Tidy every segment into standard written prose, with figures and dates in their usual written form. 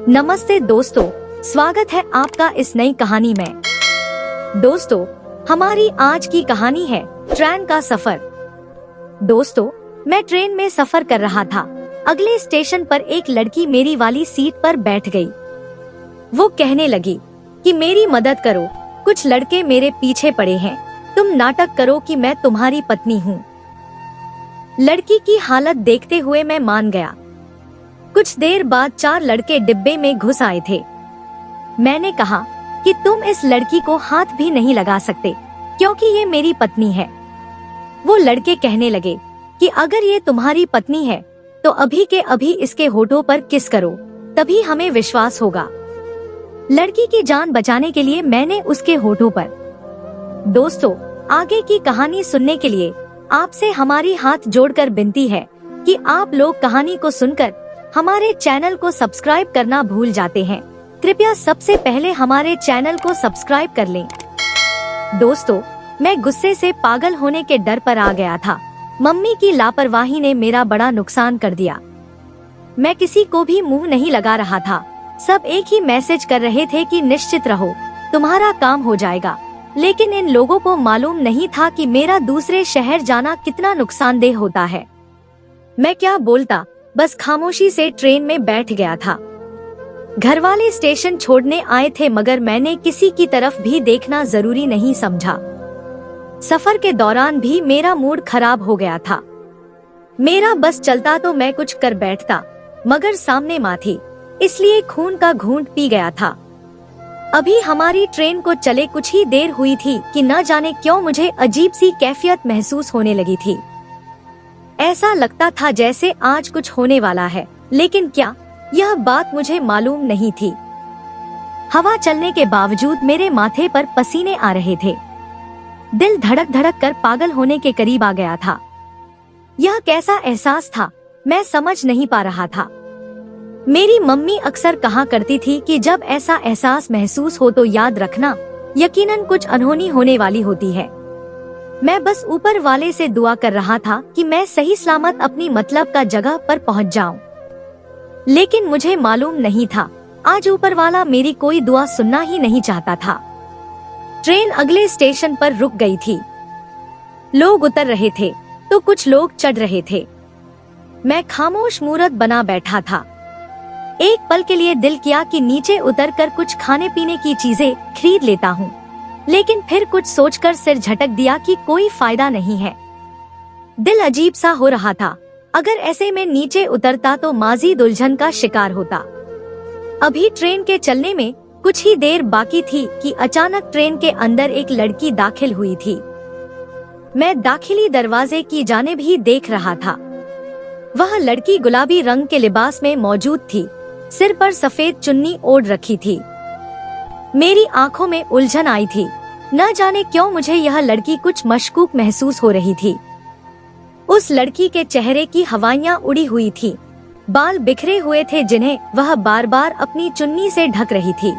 नमस्ते दोस्तों, स्वागत है आपका इस नई कहानी में। दोस्तों, हमारी आज की कहानी है ट्रेन का सफर। दोस्तों, मैं ट्रेन में सफर कर रहा था। अगले स्टेशन पर एक लड़की मेरी वाली सीट पर बैठ गई। वो कहने लगी कि मेरी मदद करो, कुछ लड़के मेरे पीछे पड़े हैं, तुम नाटक करो कि मैं तुम्हारी पत्नी हूँ। लड़की की हालत देखते हुए मैं मान गया। कुछ देर बाद 4 लड़के डिब्बे में घुस आए थे। मैंने कहा कि तुम इस लड़की को हाथ भी नहीं लगा सकते क्योंकि ये मेरी पत्नी है। वो लड़के कहने लगे कि अगर ये तुम्हारी पत्नी है तो अभी के अभी इसके होठों पर किस करो, तभी हमें विश्वास होगा। लड़की की जान बचाने के लिए मैंने उसके होठों पर। दोस्तों, आगे की कहानी सुनने के लिए आपसे हमारी हाथ जोड़कर विनती है कि आप लोग कहानी को सुनकर हमारे चैनल को सब्सक्राइब करना भूल जाते हैं। कृपया सबसे पहले हमारे चैनल को सब्सक्राइब कर लें। दोस्तों, मैं गुस्से से पागल होने के डर पर आ गया था। मम्मी की लापरवाही ने मेरा बड़ा नुकसान कर दिया। मैं किसी को भी मुंह नहीं लगा रहा था। सब एक ही मैसेज कर रहे थे कि निश्चित रहो, तुम्हारा काम हो जाएगा। लेकिन इन लोगों को मालूम नहीं था कि मेरा दूसरे शहर जाना कितना नुकसानदेह होता है। मैं क्या बोलता, बस खामोशी से ट्रेन में बैठ गया था। घरवाले स्टेशन छोड़ने आए थे मगर मैंने किसी की तरफ भी देखना जरूरी नहीं समझा। सफर के दौरान भी मेरा मूड खराब हो गया था। मेरा बस चलता तो मैं कुछ कर बैठता, मगर सामने माँ थी, इसलिए खून का घूंट पी गया था। अभी हमारी ट्रेन को चले कुछ ही देर हुई थी कि न जाने क्यों मुझे अजीब सी कैफियत महसूस होने लगी थी। ऐसा लगता था जैसे आज कुछ होने वाला है, लेकिन क्या, यह बात मुझे मालूम नहीं थी। हवा चलने के बावजूद मेरे माथे पर पसीने आ रहे थे। दिल धड़क धड़क कर पागल होने के करीब आ गया था। यह कैसा एहसास था, मैं समझ नहीं पा रहा था। मेरी मम्मी अक्सर कहा करती थी कि जब ऐसा एहसास महसूस हो तो याद रखना, यकीनन कुछ अनहोनी होने वाली होती है। मैं बस ऊपर वाले से दुआ कर रहा था कि मैं सही सलामत अपनी मतलब का जगह पर पहुंच जाऊं। लेकिन मुझे मालूम नहीं था, आज ऊपर वाला मेरी कोई दुआ सुनना ही नहीं चाहता था। ट्रेन अगले स्टेशन पर रुक गई थी। लोग उतर रहे थे तो कुछ लोग चढ़ रहे थे। मैं खामोश मूरत बना बैठा था। एक पल के लिए दिल किया कि नीचे उतरकर कुछ खाने पीने की चीजें खरीद लेता हूँ, लेकिन फिर कुछ सोचकर सिर झटक दिया कि कोई फायदा नहीं है। दिल अजीब सा हो रहा था। अगर ऐसे में नीचे उतरता तो माजी दुल्हन का शिकार होता। अभी ट्रेन के चलने में कुछ ही देर बाकी थी कि अचानक ट्रेन के अंदर एक लड़की दाखिल हुई थी। मैं दाखिली दरवाजे की जानिब ही देख रहा था। वह लड़की गुलाबी रंग के लिबास में मौजूद थी, सिर पर सफेद चुन्नी ओढ़ रखी थी। मेरी आंखों में उलझन आई थी। न जाने क्यों मुझे यह लड़की कुछ मशकूक महसूस हो रही थी। उस लड़की के चेहरे की हवाइयां उड़ी हुई थी। बाल बिखरे हुए थे जिन्हें वह बार बार अपनी चुन्नी से ढक रही थी।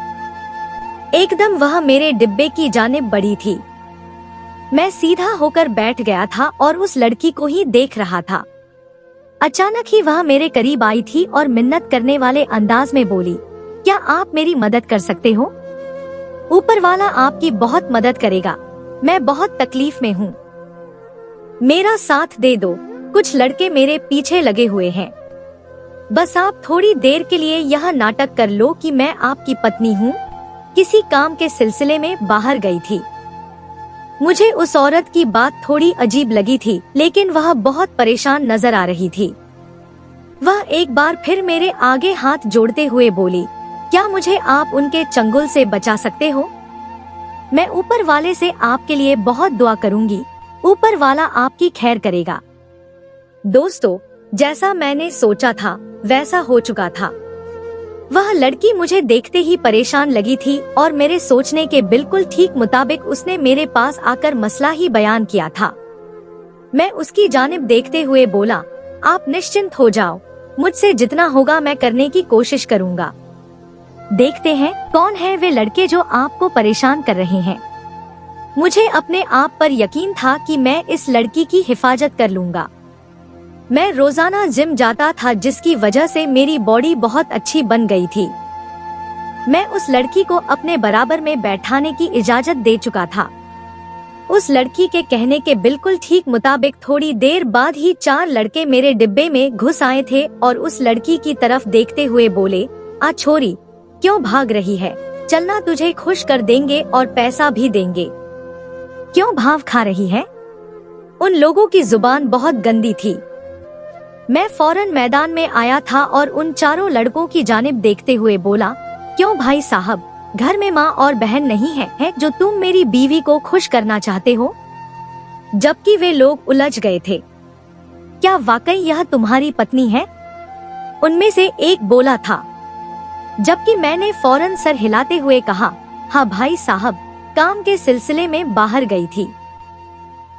एकदम वह मेरे डिब्बे की जानिब बढ़ी थी। मैं सीधा होकर बैठ गया था और उस लड़की को ही देख रहा था। अचानक ही वह मेरे करीब आई थी और मिन्नत करने वाले अंदाज में बोली, क्या आप मेरी मदद कर सकते हो? ऊपर वाला आपकी बहुत मदद करेगा, मैं बहुत तकलीफ में हूँ। मेरा साथ दे दो, कुछ लड़के मेरे पीछे लगे हुए हैं। बस आप थोड़ी देर के लिए यह नाटक कर लो कि मैं आपकी पत्नी हूँ। किसी काम के सिलसिले में बाहर गई थी। मुझे उस औरत की बात थोड़ी अजीब लगी थी, लेकिन वह बहुत परेशान नजर आ रही थी। वह एक बार फिर मेरे आगे हाथ जोड़ते हुए बोली, क्या मुझे आप उनके चंगुल से बचा सकते हो? मैं ऊपर वाले से आपके लिए बहुत दुआ करूंगी, ऊपर वाला आपकी खैर करेगा। दोस्तों, जैसा मैंने सोचा था वैसा हो चुका था। वह लड़की मुझे देखते ही परेशान लगी थी और मेरे सोचने के बिल्कुल ठीक मुताबिक उसने मेरे पास आकर मसला ही बयान किया था। मैं उसकी जानिब देखते हुए बोला, आप निश्चिंत हो जाओ, मुझसे जितना होगा मैं करने की कोशिश करूंगा। देखते हैं कौन है वे लड़के जो आपको परेशान कर रहे हैं। मुझे अपने आप पर यकीन था कि मैं इस लड़की की हिफाजत कर लूंगा। मैं रोजाना जिम जाता था जिसकी वजह से मेरी बॉडी बहुत अच्छी बन गई थी। मैं उस लड़की को अपने बराबर में बैठाने की इजाजत दे चुका था। उस लड़की के कहने के बिल्कुल ठीक मुताबिक थोड़ी देर बाद ही 4 लड़के मेरे डिब्बे में घुस आए थे और उस लड़की की तरफ देखते हुए बोले, आ छोरी, क्यों भाग रही है? चलना, तुझे खुश कर देंगे और पैसा भी देंगे। क्यों भाव खा रही है? उन लोगों की जुबान बहुत गंदी थी। मैं फौरन मैदान में आया था और उन 4 लड़कों की जानिब देखते हुए बोला, क्यों भाई साहब, घर में माँ और बहन नहीं है जो तुम मेरी बीवी को खुश करना चाहते हो? जबकि वे लोग उलझ गए थे। क्या वाकई यह तुम्हारी पत्नी है? उनमें से एक बोला था, जबकि मैंने फौरन सर हिलाते हुए कहा, हाँ भाई साहब, काम के सिलसिले में बाहर गई थी।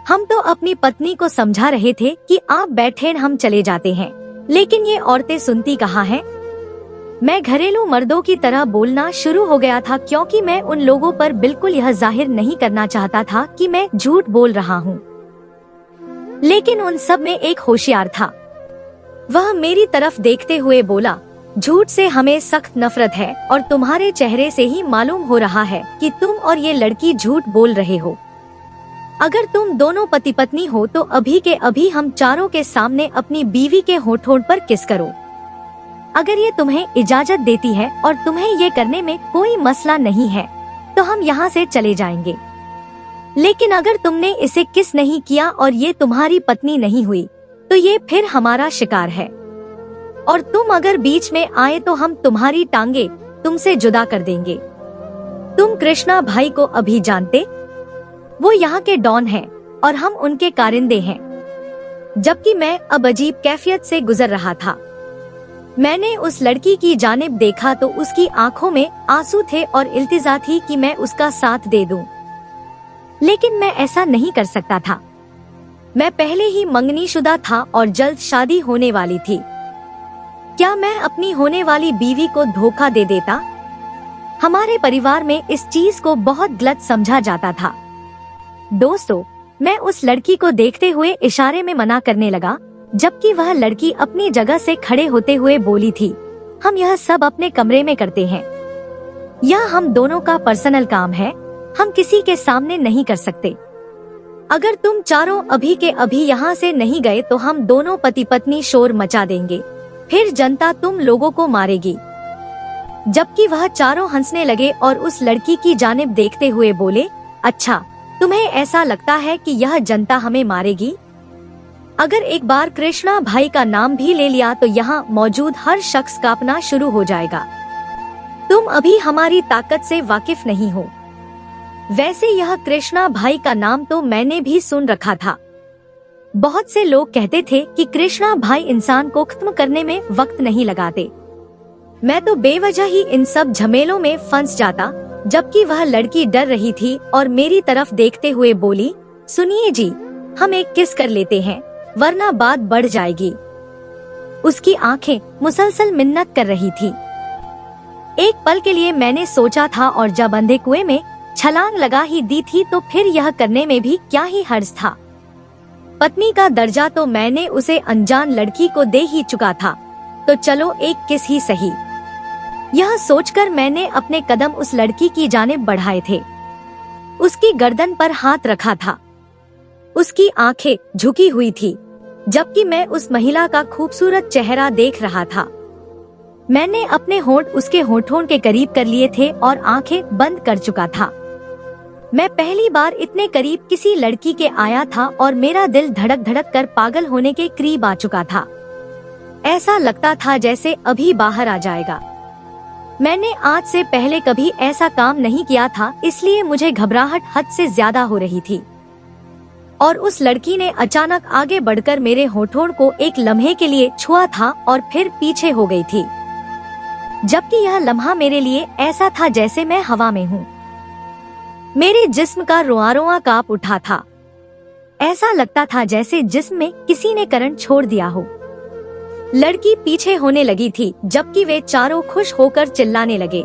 हम तो अपनी पत्नी को समझा रहे थे कि आप बैठे, हम चले जाते हैं, लेकिन ये औरतें सुनती कहाँ हैं? मैं घरेलू मर्दों की तरह बोलना शुरू हो गया था, क्योंकि मैं उन लोगों पर बिल्कुल यह जाहिर नहीं करना चाहता था कि मैं झूठ बोल रहा हूँ। लेकिन उन सब में एक होशियार था। वह मेरी तरफ देखते हुए बोला, झूठ से हमें सख्त नफरत है और तुम्हारे चेहरे से ही मालूम हो रहा है कि तुम और ये लड़की झूठ बोल रहे हो। अगर तुम दोनों पति पत्नी हो तो अभी के अभी हम चारों के सामने अपनी बीवी के होठों पर किस करो। अगर ये तुम्हें इजाजत देती है और तुम्हें ये करने में कोई मसला नहीं है तो हम यहाँ से चले जाएंगे। लेकिन अगर तुमने इसे किस नहीं किया और ये तुम्हारी पत्नी नहीं हुई तो ये फिर हमारा शिकार है, और तुम अगर बीच में आए तो हम तुम्हारी टांगे तुमसे जुदा कर देंगे। तुम कृष्णा भाई को अभी जानते? वो यहाँ के डॉन हैं और हम उनके कारिंदे हैं। जबकि मैं अब अजीब कैफियत से गुजर रहा था। मैंने उस लड़की की जानिब देखा तो उसकी आंखों में आंसू थे और इल्तिजा थी कि मैं उसका साथ दे दूं। लेकिन मैं ऐसा नहीं कर सकता था। मैं पहले ही मंगनीशुदा था और जल्द शादी होने वाली थी। क्या मैं अपनी होने वाली बीवी को धोखा दे देता? हमारे परिवार में इस चीज को बहुत गलत समझा जाता था। दोस्तों, मैं उस लड़की को देखते हुए इशारे में मना करने लगा, जबकि वह लड़की अपनी जगह से खड़े होते हुए बोली थी, हम यह सब अपने कमरे में करते हैं। यह हम दोनों का पर्सनल काम है, हम किसी के सामने नहीं कर सकते। अगर तुम चारों अभी के अभी यहाँ से नहीं गए तो हम दोनों पति पत्नी शोर मचा देंगे, फिर जनता तुम लोगों को मारेगी। जबकि वह चारों हंसने लगे और उस लड़की की जानिब देखते हुए बोले, अच्छा, तुम्हें ऐसा लगता है कि यह जनता हमें मारेगी? अगर एक बार कृष्णा भाई का नाम भी ले लिया तो यहाँ मौजूद हर शख्स कांपना शुरू हो जाएगा। तुम अभी हमारी ताकत से वाकिफ नहीं हो। वैसे यह कृष्णा भाई का नाम तो मैंने भी सुन रखा था। बहुत से लोग कहते थे कि कृष्णा भाई इंसान को खत्म करने में वक्त नहीं लगाते। मैं तो बेवजह ही इन सब झमेलों में फंस जाता। जबकि वह लड़की डर रही थी और मेरी तरफ देखते हुए बोली, सुनिए जी, हम एक किस कर लेते हैं, वरना बात बढ़ जाएगी। उसकी आंखें मुसलसल मिन्नत कर रही थी। एक पल के लिए मैंने सोचा था, और जब अंधे कुएं में छलांग लगा ही दी थी तो फिर यह करने में भी क्या ही हर्ज था। पत्नी का दर्जा तो मैंने उसे अनजान लड़की को दे ही चुका था, तो चलो एक किस ही सही। यह सोचकर मैंने अपने कदम उस लड़की की जानिब बढ़ाए थे। उसकी गर्दन पर हाथ रखा था। उसकी आंखें झुकी हुई थी, जबकि मैं उस महिला का खूबसूरत चेहरा देख रहा था। मैंने अपने होंठ उसके होठों के करीब कर लिए थे और आंखें बंद कर चुका था। मैं पहली बार इतने करीब किसी लड़की के आया था और मेरा दिल धड़क धड़क कर पागल होने के करीब आ चुका था। ऐसा लगता था जैसे अभी बाहर आ जाएगा। मैंने आज से पहले कभी ऐसा काम नहीं किया था, इसलिए मुझे घबराहट हद से ज्यादा हो रही थी। और उस लड़की ने अचानक आगे बढ़कर मेरे होठों को एक लम्हे के लिए छुआ था और फिर पीछे हो गई थी। जबकि यह लम्हा मेरे लिए ऐसा था जैसे मैं हवा में हूँ। मेरे जिस्म का रोआ रोआ कांप उठा था। ऐसा लगता था जैसे जिस्म में किसी ने करंट छोड़ दिया हो। लड़की पीछे होने लगी थी, जबकि वे चारों खुश होकर चिल्लाने लगे।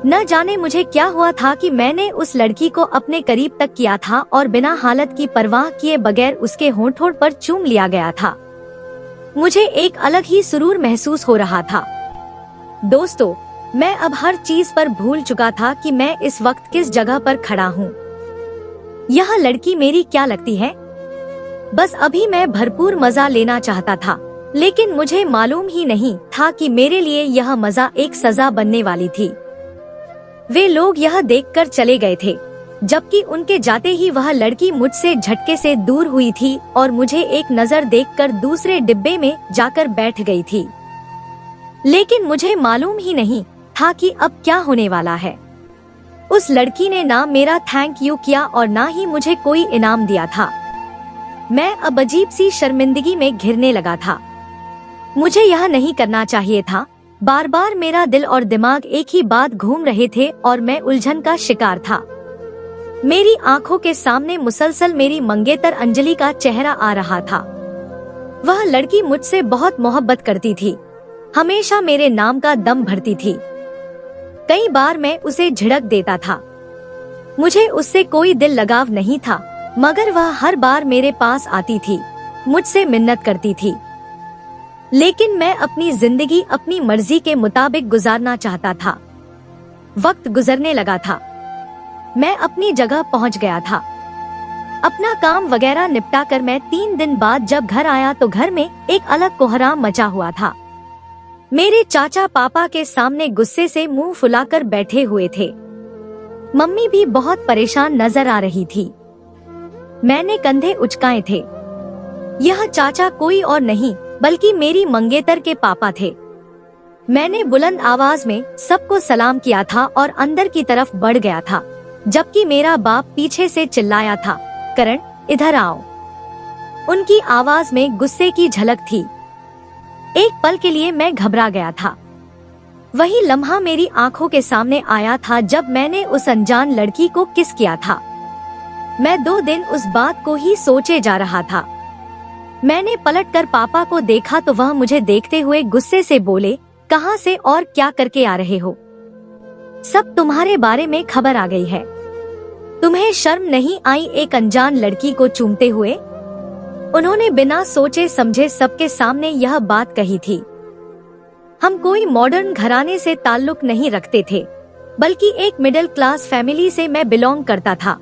न जाने मुझे क्या हुआ था कि मैंने उस लड़की को अपने करीब तक किया था और बिना हालत की परवाह किए बगैर उसके होंठों पर चूम लिया गया था। मुझे एक अलग ही सुरूर महसूस हो रहा था। दोस्तों, मैं अब हर चीज पर भूल चुका था कि मैं इस वक्त किस जगह पर खड़ा हूँ। यह लड़की मेरी क्या लगती है? बस अभी मैं भरपूर मजा लेना चाहता था, लेकिन मुझे मालूम ही नहीं था कि मेरे लिए यह मजा एक सजा बनने वाली थी। वे लोग यह देखकर चले गए थे, जबकि उनके जाते ही वह लड़की मुझसे झटके से दूर हुई थी और मुझे एक नजर देखकर दूसरे डिब्बे में जाकर बैठ गई थी। लेकिन मुझे मालूम ही नहीं था कि अब क्या होने वाला है। उस लड़की ने ना मेरा थैंक यू किया और ना ही मुझे कोई इनाम दिया था। मैं अब अजीब सी शर्मिंदगी में घिरने लगा था। मुझे यह नहीं करना चाहिए था। बार बार मेरा दिल और दिमाग एक ही बात घूम रहे थे और मैं उलझन का शिकार था। मेरी आंखों के सामने मुसलसल मेरी मंगेतर अंजलि का चेहरा आ रहा था। वह लड़की मुझसे बहुत मोहब्बत करती थी, हमेशा मेरे नाम का दम भरती थी। कई बार मैं उसे झिड़क देता था। मुझे उससे कोई दिल लगाव नहीं था, मगर वह हर बार मेरे पास आती थी, मुझसे मिन्नत करती थी। लेकिन मैं अपनी जिंदगी अपनी मर्जी के मुताबिक गुजारना चाहता था। वक्त गुजरने लगा था। मैं अपनी जगह पहुंच गया था। अपना काम वगैरह निपटा कर मैं 3 दिन बाद जब घर आया तो घर में एक अलग कोहराम मचा हुआ था। मेरे चाचा पापा के सामने गुस्से से मुंह फुलाकर बैठे हुए थे। मम्मी भी बहुत परेशान नजर आ रही थी। मैंने कंधे उचकाए थे। यह चाचा कोई और नहीं बल्कि मेरी मंगेतर के पापा थे। मैंने बुलंद आवाज में सबको सलाम किया था और अंदर की तरफ बढ़ गया था, जबकि मेरा बाप पीछे से चिल्लाया था, करण इधर आओ। उनकी आवाज में गुस्से की झलक थी। एक पल के लिए मैं घबरा गया था। वही लम्हा मेरी आंखों के सामने आया था जब मैंने उस अनजान लड़की को किस किया था। मैं 2 दिन उस बात को ही सोचे जा रहा था। मैंने पलटकर पापा को देखा तो वह मुझे देखते हुए गुस्से से बोले, कहां से और क्या करके आ रहे हो? सब तुम्हारे बारे में खबर आ गई है। तुम्हें शर्म नहीं आई एक अनजान लड़की को चूमते हुए? उन्होंने बिना सोचे समझे सबके सामने यह बात कही थी। हम कोई मॉडर्न घराने से ताल्लुक नहीं रखते थे, बल्कि एक मिडिल क्लास फैमिली से मैं बिलोंग करता था।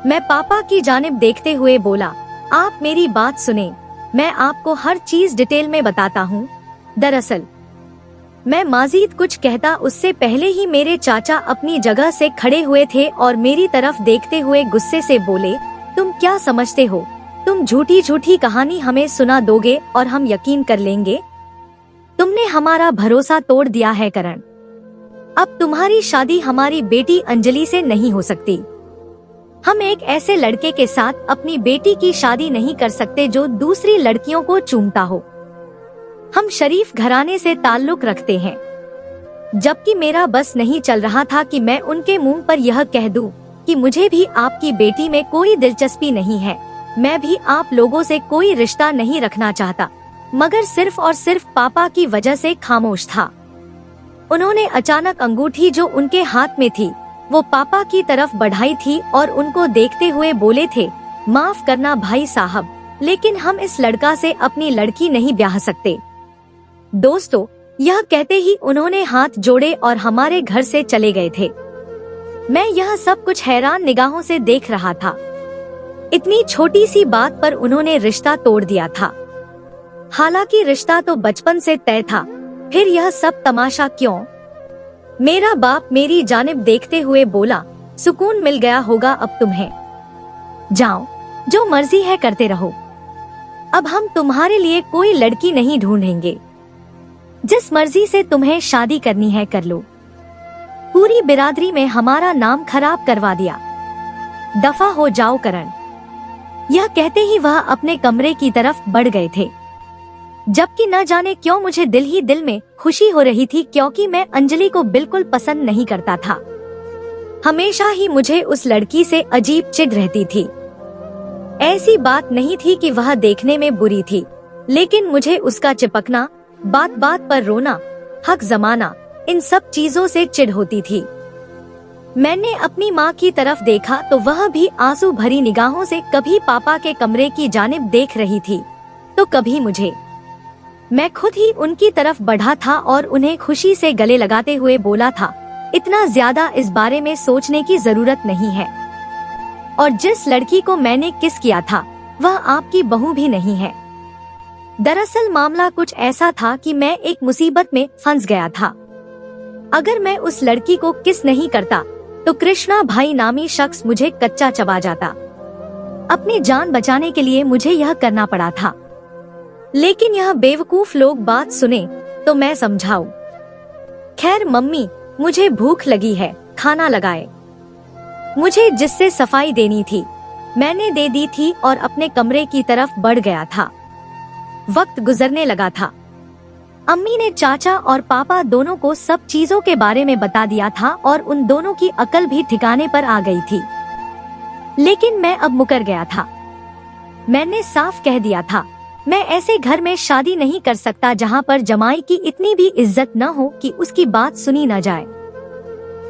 मैं पापा की जानिब देखते हुए बोला, आप मेरी बात सुने, मैं आपको हर चीज डिटेल में बताता हूँ। दरअसल मैं माजीद कुछ कहता उससे पहले ही मेरे चाचा अपनी जगह से खड़े हुए थे और मेरी तरफ देखते हुए गुस्से से बोले, तुम क्या समझते हो? तुम झूठी झूठी कहानी हमें सुना दोगे और हम यकीन कर लेंगे? तुमने हमारा भरोसा तोड़ दिया है करण। अब तुम्हारी शादी हमारी बेटी अंजलि से नहीं हो सकती। हम एक ऐसे लड़के के साथ अपनी बेटी की शादी नहीं कर सकते जो दूसरी लड़कियों को चूमता हो। हम शरीफ घराने से ताल्लुक रखते हैं। जबकि मेरा बस नहीं चल रहा था कि मैं उनके मुंह पर यह कह दूं कि मुझे भी आपकी बेटी में कोई दिलचस्पी नहीं है, मैं भी आप लोगों से कोई रिश्ता नहीं रखना चाहता, मगर सिर्फ और सिर्फ पापा की वजह से खामोश था। उन्होंने अचानक अंगूठी जो उनके हाथ में थी वो पापा की तरफ बढ़ाई थी और उनको देखते हुए बोले थे, माफ करना भाई साहब, लेकिन हम इस लड़का से अपनी लड़की नहीं ब्याह सकते। दोस्तों, यह कहते ही उन्होंने हाथ जोड़े और हमारे घर से चले गए थे। मैं यह सब कुछ हैरान निगाहों से देख रहा था। इतनी छोटी सी बात पर उन्होंने रिश्ता तोड़ दिया था। हालांकि रिश्ता तो बचपन से तय था, फिर यह सब तमाशा क्यों? मेरा बाप मेरी जानिब देखते हुए बोला, सुकून मिल गया होगा अब तुम्हें, जाओ जो मर्जी है करते रहो। अब हम तुम्हारे लिए कोई लड़की नहीं ढूंढेंगे, जिस मर्जी से तुम्हें शादी करनी है कर लो। पूरी बिरादरी में हमारा नाम खराब करवा दिया, दफा हो जाओ करण। यह कहते ही वह अपने कमरे की तरफ बढ़ गए थे, जबकि न जाने क्यों मुझे दिल ही दिल में खुशी हो रही थी, क्योंकि मैं अंजलि को बिल्कुल पसंद नहीं करता था। हमेशा ही मुझे उस लड़की से अजीब चिढ़ रहती थी। ऐसी बात नहीं थी कि वह देखने में बुरी थी, लेकिन मुझे उसका चिपकना, बात बात पर रोना, हक जमाना, इन सब चीजों से चिढ़ होती थी। मैंने अपनी माँ की तरफ देखा तो वह भी आंसू भरी निगाहों से कभी पापा के कमरे की जानिब देख रही थी तो कभी मुझे। मैं खुद ही उनकी तरफ बढ़ा था और उन्हें खुशी से गले लगाते हुए बोला था, इतना ज्यादा इस बारे में सोचने की जरूरत नहीं है। और जिस लड़की को मैंने किस किया था वह आपकी बहू भी नहीं है। दरअसल मामला कुछ ऐसा था कि मैं एक मुसीबत में फंस गया था। अगर मैं उस लड़की को किस नहीं करता तो कृष्णा भाई नामी शख्स मुझे कच्चा चबा जाता। अपनी जान बचाने के लिए मुझे यह करना पड़ा था। लेकिन यह बेवकूफ लोग बात सुने तो मैं समझाऊं। खैर मम्मी, मुझे भूख लगी है, खाना लगाए। मुझे जिससे सफाई देनी थी मैंने दे दी थी और अपने कमरे की तरफ बढ़ गया था। वक्त गुजरने लगा था। अम्मी ने चाचा और पापा दोनों को सब चीजों के बारे में बता दिया था और उन दोनों की अकल भी ठिकाने पर आ गई थी। लेकिन मैं अब मुकर गया था। मैंने साफ कह दिया था, मैं ऐसे घर में शादी नहीं कर सकता जहाँ पर जमाई की इतनी भी इज्जत न हो कि उसकी बात सुनी न जाए।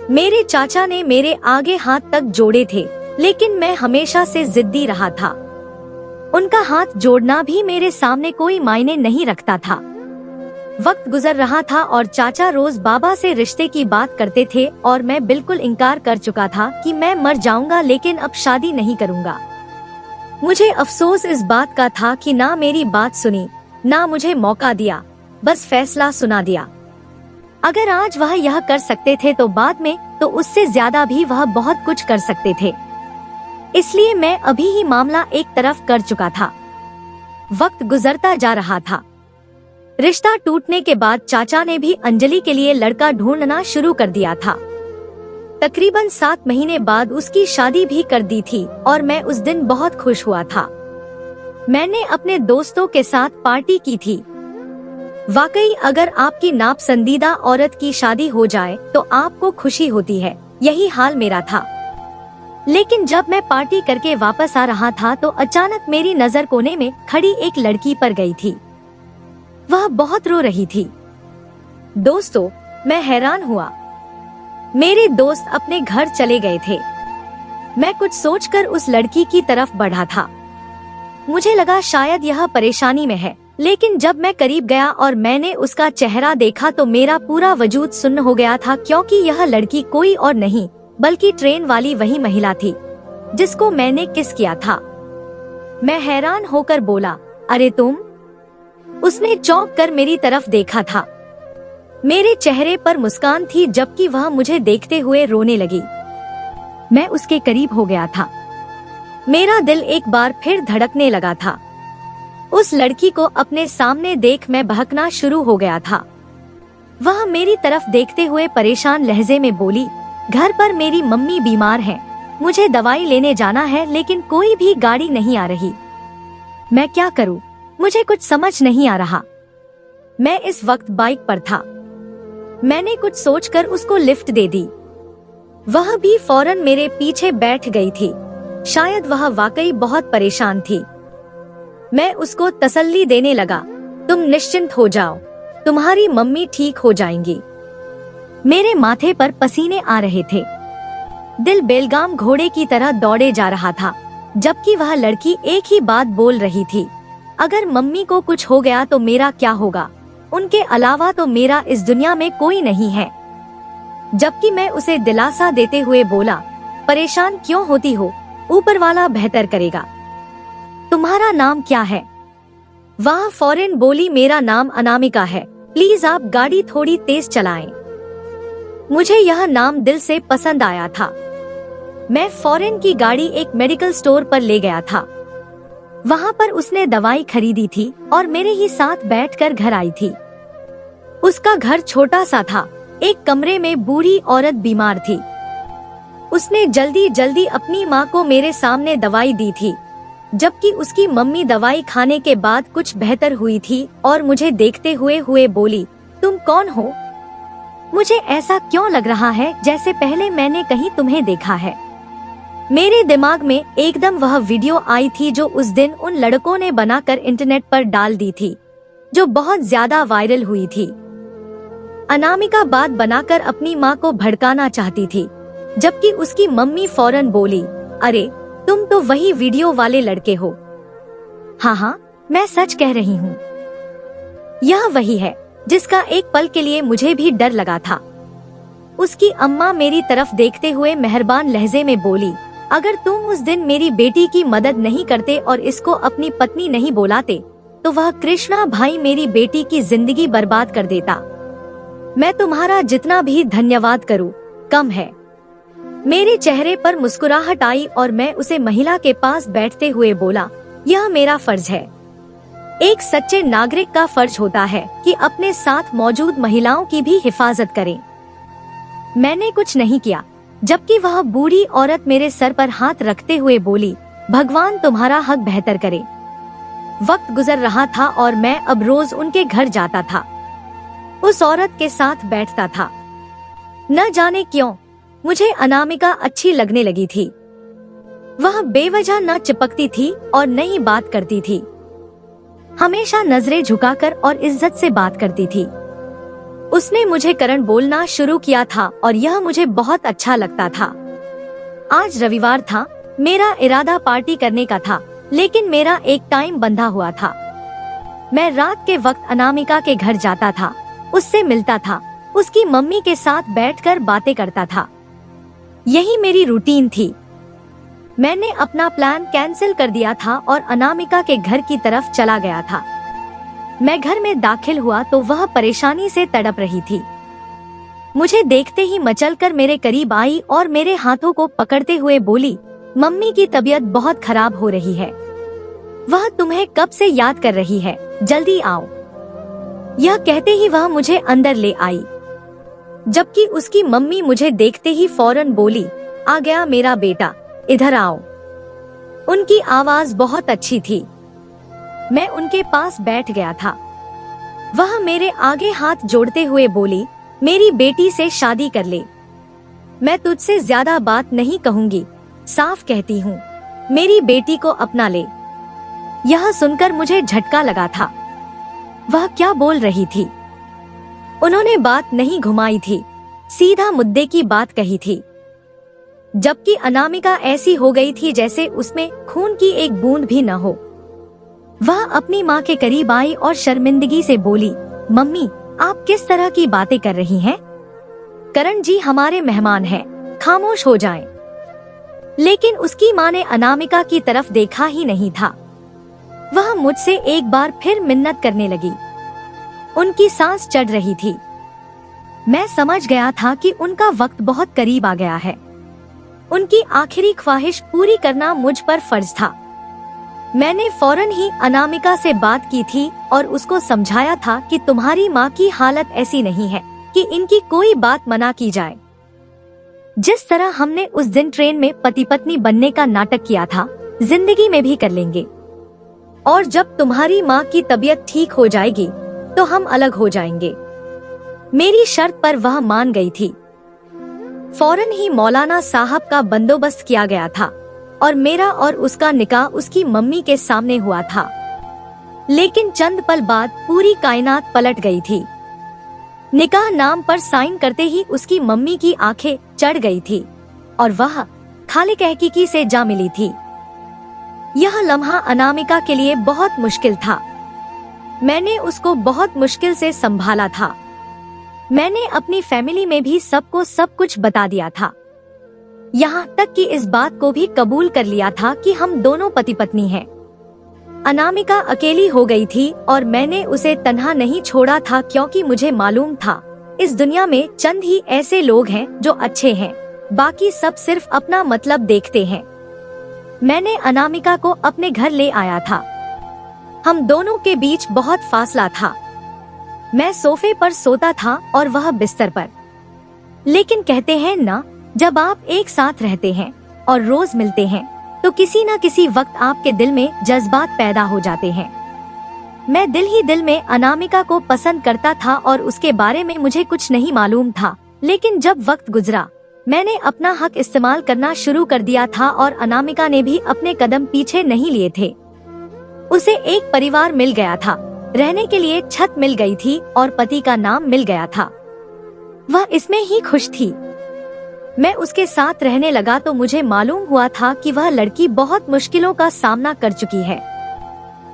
मेरे चाचा ने मेरे आगे हाथ तक जोड़े थे, लेकिन मैं हमेशा से जिद्दी रहा था। उनका हाथ जोड़ना भी मेरे सामने कोई मायने नहीं रखता था। वक्त गुजर रहा था और चाचा रोज बाबा से रिश्ते की बात करते थे और मैं बिल्कुल इनकार कर चुका था कि मैं मर जाऊंगा लेकिन अब शादी नहीं करूंगा। मुझे अफसोस इस बात का था कि ना मेरी बात सुनी, ना मुझे मौका दिया, बस फैसला सुना दिया। अगर आज वह यह कर सकते थे तो बाद में तो उससे ज्यादा भी वह बहुत कुछ कर सकते थे। इसलिए मैं अभी ही मामला एक तरफ कर चुका था। वक्त गुजरता जा रहा था। रिश्ता टूटने के बाद चाचा ने भी अंजलि के लिए लड़का ढूंढना शुरू कर दिया था। तकरीबन 7 महीने बाद उसकी शादी भी कर दी थी और मैं उस दिन बहुत खुश हुआ था। मैंने अपने दोस्तों के साथ पार्टी की थी। वाकई अगर आपकी नापसंदीदा औरत की शादी हो जाए तो आपको खुशी होती है, यही हाल मेरा था। लेकिन जब मैं पार्टी करके वापस आ रहा था तो अचानक मेरी नजर कोने में खड़ी एक लड़की पर गई थी। वह बहुत रो रही थी। दोस्तों, मैं हैरान हुआ। मेरे दोस्त अपने घर चले गए थे। मैं कुछ सोचकर उस लड़की की तरफ बढ़ा था। मुझे लगा शायद यह परेशानी में है, लेकिन जब मैं करीब गया और मैंने उसका चेहरा देखा तो मेरा पूरा वजूद सुन्न हो गया था, क्योंकि यह लड़की कोई और नहीं बल्कि ट्रेन वाली वही महिला थी जिसको मैंने किस किया था। मैं हैरान होकर बोला, अरे तुम? उसने चौंक कर मेरी तरफ देखा था। मेरे चेहरे पर मुस्कान थी जबकि वह मुझे देखते हुए रोने लगी। मैं उसके करीब हो गया था। मेरा दिल एक बार फिर धड़कने लगा था। उस लड़की को अपने सामने देख मैं बहकना शुरू हो गया था। वह मेरी तरफ देखते हुए परेशान लहजे में बोली, घर पर मेरी मम्मी बीमार हैं, मुझे दवाई लेने जाना है लेकिन कोई भी गाड़ी नहीं आ रही। मैं क्या करूं? मुझे कुछ समझ नहीं आ रहा। मैं इस वक्त बाइक पर था। मैंने कुछ सोचकर उसको लिफ्ट दे दी। वह भी फौरन मेरे पीछे बैठ गई थी। शायद वह वाकई बहुत परेशान थी। मैं उसको तसल्ली देने लगा, तुम निश्चिंत हो जाओ, तुम्हारी मम्मी ठीक हो जाएंगी। मेरे माथे पर पसीने आ रहे थे। दिल बेलगाम घोड़े की तरह दौड़े जा रहा था, जबकि वह लड़की एक ही बात बोल रही थी, अगर मम्मी को कुछ हो गया तो मेरा क्या होगा? उनके अलावा तो मेरा इस दुनिया में कोई नहीं है। जबकि मैं उसे दिलासा देते हुए बोला, परेशान क्यों होती हो, ऊपर वाला बेहतर करेगा। तुम्हारा नाम क्या है? वह फौरन बोली, मेरा नाम अनामिका है, प्लीज आप गाड़ी थोड़ी तेज चलाएं। मुझे यह नाम दिल से पसंद आया था। मैं फौरन की गाड़ी एक मेडिकल स्टोर पर ले गया था। वहाँ पर उसने दवाई खरीदी थी और मेरे ही साथ बैठकर घर आई थी। उसका घर छोटा सा था। एक कमरे में बूढ़ी औरत बीमार थी। उसने जल्दी जल्दी अपनी माँ को मेरे सामने दवाई दी थी, जबकि उसकी मम्मी दवाई खाने के बाद कुछ बेहतर हुई थी और मुझे देखते हुए बोली, तुम कौन हो? मुझे ऐसा क्यों लग रहा है जैसे पहले मैंने कहीं तुम्हें देखा है। मेरे दिमाग में एकदम वह वीडियो आई थी जो उस दिन उन लड़कों ने बनाकर इंटरनेट पर डाल दी थी, जो बहुत ज्यादा वायरल हुई थी। अनामिका बात बनाकर अपनी माँ को भड़काना चाहती थी, जबकि उसकी मम्मी फौरन बोली, अरे तुम तो वही वीडियो वाले लड़के हो। हाँ हाँ, मैं सच कह रही हूँ। यह वही है जिसका एक पल के लिए मुझे भी डर लगा था। उसकी अम्मा मेरी तरफ देखते हुए मेहरबान लहजे में बोली, अगर तुम उस दिन मेरी बेटी की मदद नहीं करते और इसको अपनी पत्नी नहीं बुलाते तो वह कृष्णा भाई मेरी बेटी की जिंदगी बर्बाद कर देता। मैं तुम्हारा जितना भी धन्यवाद करूं कम है। मेरे चेहरे पर मुस्कुराहट आई और मैं उसे महिला के पास बैठते हुए बोला, यह मेरा फर्ज है। एक सच्चे नागरिक का फर्ज होता है कि अपने साथ मौजूद महिलाओं की भी हिफाजत करे। मैंने कुछ नहीं किया, जबकि वह बूढ़ी औरत मेरे सर पर हाथ रखते हुए बोली, भगवान तुम्हारा हक बेहतर करे। वक्त गुजर रहा था और मैं अब रोज उनके घर जाता था, उस औरत के साथ बैठता था। न जाने क्यों मुझे अनामिका अच्छी लगने लगी थी। वह बेवजह न चिपकती थी और न ही बात करती थी, हमेशा नजरें झुकाकर और इज्जत से बात करती थी। उसने मुझे करण बोलना शुरू किया था और यह मुझे बहुत अच्छा लगता था। आज रविवार था, मेरा इरादा पार्टी करने का था, लेकिन मेरा एक टाइम बंधा हुआ था। मैं रात के वक्त अनामिका के घर जाता था, उससे मिलता था, उसकी मम्मी के साथ बैठकर बातें करता था। यही मेरी रूटीन थी। मैंने अपना प्लान कैंसिल कर दिया था और अनामिका के घर की तरफ चला गया था। मैं घर में दाखिल हुआ तो वह परेशानी से तड़प रही थी। मुझे देखते ही मचलकर मेरे करीब आई और मेरे हाथों को पकड़ते हुए बोली, मम्मी की तबीयत बहुत खराब हो रही है, वह तुम्हें कब से याद कर रही है, जल्दी आओ। यह कहते ही वह मुझे अंदर ले आई, जबकि उसकी मम्मी मुझे देखते ही फौरन बोली, आ गया मेरा बेटा, इधर आओ। उनकी आवाज बहुत अच्छी थी। मैं उनके पास बैठ गया था। वह मेरे आगे हाथ जोड़ते हुए बोली, मेरी बेटी से शादी कर ले। मैं तुझसे ज्यादा बात नहीं कहूंगी, साफ कहती हूँ, मेरी बेटी को अपना ले। यह सुनकर मुझे झटका लगा था। वह क्या बोल रही थी? उन्होंने बात नहीं घुमाई थी, सीधा मुद्दे की बात कही थी। जबकि अनामिका ऐसी हो गई थी जैसे उसमें खून की एक बूंद भी न हो। वह अपनी माँ के करीब आई और शर्मिंदगी से बोली, मम्मी आप किस तरह की बातें कर रही हैं? करण जी हमारे मेहमान हैं, खामोश हो जाएं। लेकिन उसकी माँ ने अनामिका की तरफ देखा ही नहीं था। वह मुझसे एक बार फिर मिन्नत करने लगी। उनकी सांस चढ़ रही थी। मैं समझ गया था कि उनका वक्त बहुत करीब आ गया है। उनकी आखिरी ख्वाहिश पूरी करना मुझ पर फर्ज था। मैंने फौरन ही अनामिका से बात की थी और उसको समझाया था कि तुम्हारी माँ की हालत ऐसी नहीं है कि इनकी कोई बात मना की जाए। जिस तरह हमने उस दिन ट्रेन में पति पत्नी बनने का नाटक किया था, जिंदगी में भी कर लेंगे। और जब तुम्हारी माँ की तबीयत ठीक हो जाएगी तो हम अलग हो जाएंगे। मेरी शर्त पर वह मान गई थी। फौरन ही मौलाना साहब का बंदोबस्त किया गया था और मेरा और उसका निकाह उसकी मम्मी के सामने हुआ था। लेकिन चंद पल बाद पूरी कायनात पलट गई थी। निकाह नाम पर साइन करते ही उसकी मम्मी की आंखें चढ़ गई थी और वह खाली कहकीकी से जा मिली थी। यह लम्हा अनामिका के लिए बहुत मुश्किल था। मैंने उसको बहुत मुश्किल से संभाला था। मैंने अपनी फैमिली में भी सबको सब कुछ बता दिया था, यहाँ तक कि इस बात को भी कबूल कर लिया था कि हम दोनों पति पत्नी हैं। अनामिका अकेली हो गई थी और मैंने उसे तन्हा नहीं छोड़ा था, क्योंकि मुझे मालूम था इस दुनिया में चंद ही ऐसे लोग हैं जो अच्छे हैं, बाकी सब सिर्फ अपना मतलब देखते हैं। मैंने अनामिका को अपने घर ले आया था। हम दोनों के बीच बहुत फासला था। मैं सोफे पर सोता था और वह बिस्तर पर। लेकिन कहते हैं ना, जब आप एक साथ रहते हैं और रोज मिलते हैं तो किसी न किसी वक्त आपके दिल में जज्बात पैदा हो जाते हैं। मैं दिल ही दिल में अनामिका को पसंद करता था और उसके बारे में मुझे कुछ नहीं मालूम था। लेकिन जब वक्त गुजरा, मैंने अपना हक इस्तेमाल करना शुरू कर दिया था और अनामिका ने भी अपने कदम पीछे नहीं लिए थे। उसे एक परिवार मिल गया था, रहने के लिए छत मिल गई थी और पति का नाम मिल गया था। वह इसमें ही खुश थी। मैं उसके साथ रहने लगा तो मुझे मालूम हुआ था कि वह लड़की बहुत मुश्किलों का सामना कर चुकी है।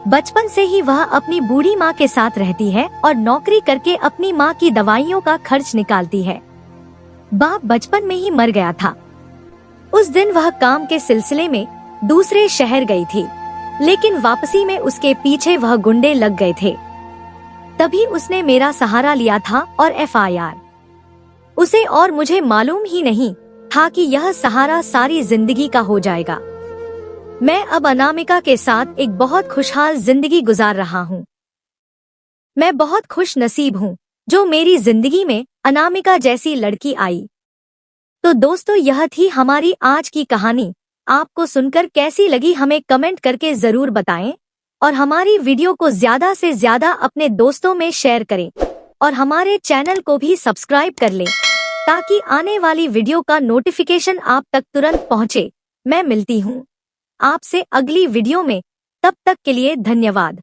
बचपन से ही वह अपनी बूढ़ी माँ के साथ रहती है और नौकरी करके अपनी माँ की दवाइयों का खर्च निकालती है। बाप बचपन में ही मर गया था। उस दिन वह काम के सिलसिले में दूसरे शहर गई थी, लेकिन वापसी में उसके पीछे वह गुंडे लग गए थे। तभी उसने मेरा सहारा लिया था और FIR। उसे और मुझे मालूम ही नहीं था कि यह सहारा सारी जिंदगी का हो जाएगा। मैं अब अनामिका के साथ एक बहुत खुशहाल जिंदगी गुजार रहा हूँ। मैं बहुत खुश नसीब हूँ जो मेरी जिंदगी में अनामिका जैसी लड़की आई। तो दोस्तों, यह थी हमारी आज की कहानी। आपको सुनकर कैसी लगी हमें कमेंट करके जरूर बताएं और हमारी वीडियो को ज्यादा से ज्यादा अपने दोस्तों में शेयर करें और हमारे चैनल को भी सब्सक्राइब कर लें ताकि आने वाली वीडियो का नोटिफिकेशन आप तक तुरंत पहुंचे। मैं मिलती हूँ आपसे अगली वीडियो में। तब तक के लिए धन्यवाद।